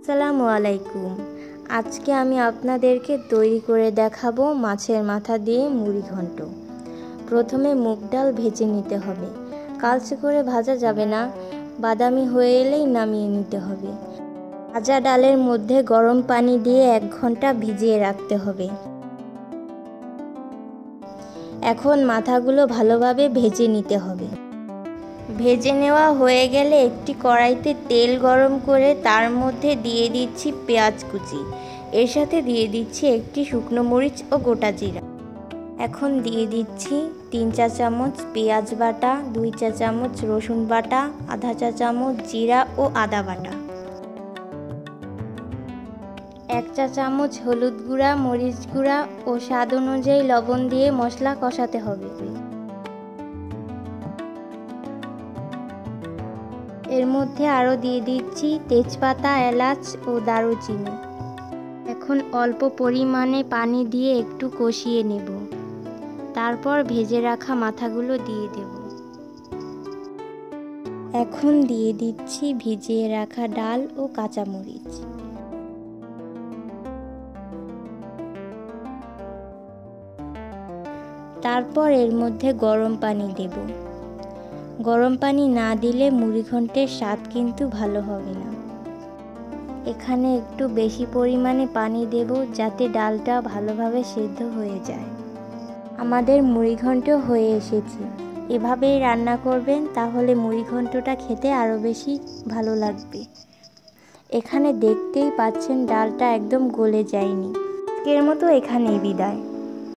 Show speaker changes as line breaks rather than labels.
আসসালামু আলাইকুম। আজকে আমি আপনাদেরকে তৈরি করে দেখাবো মাছের মাথা দিয়ে মুড়ি ঘন্ট। প্রথমে মুগ ডাল ভেজে নিতে হবে। কালচে করে ভাজা যাবে না, বাদামি হয়ে এলেই নামিয়ে নিতে হবে। ভাজা ডালের মধ্যে গরম পানি দিয়ে 1 ঘন্টা ভিজিয়ে রাখতে হবে। এখন মাথাগুলো ভালোভাবে ভেজে নিতে হবে। ভেজে নেওয়া হয়ে গেলে একটি কড়াইতে তেল গরম করে তার মধ্যে দিয়ে দিচ্ছি পেঁয়াজ কুচি। এর সাথে দিয়ে দিচ্ছি একটি শুকনো মরিচ ও গোটা জিরা। এখন দিয়ে দিচ্ছি 3 চা চামচ পেঁয়াজ বাটা, 2 চা চামচ রসুন বাটা, আধা চা চামচ জিরা ও আদা বাটা, 1 চা চামচ হলুদ গুঁড়া, মরিচ গুঁড়া ও স্বাদ অনুযায়ী লবণ দিয়ে মশলা কষাতে হবে। এর মধ্যে আরও দিয়ে দিচ্ছি তেজপাতা, এলাচ ও দারুচিনি। এখন অল্প পরিমাণে পানি দিয়ে একটু কষিয়ে নেব। তারপর ভেজে রাখা মাথাগুলো দিয়ে দেব। এখন দিয়ে দিচ্ছি ভিজিয়ে রাখা ডাল ও কাঁচামরিচ। তারপর এর মধ্যে গরম পানি দেব। গরম পানি না দিলে মুড়ি ঘন্টের স্বাদ কিন্তু ভালো হবে না। এখানে একটু বেশি পরিমাণে পানি দেব যাতে ডালটা ভালোভাবে সেদ্ধ হয়ে যায়। আমাদের মুড়ি ঘন্ট হয়ে এসেছে। এভাবেই রান্না করবেন, তাহলে মুড়ি ঘন্টটা খেতে আরও বেশি ভালো লাগবে। এখানে দেখতেই পাচ্ছেন ডালটা একদম গলে যায়নি। আজকের মতো এখানেই বিদায়।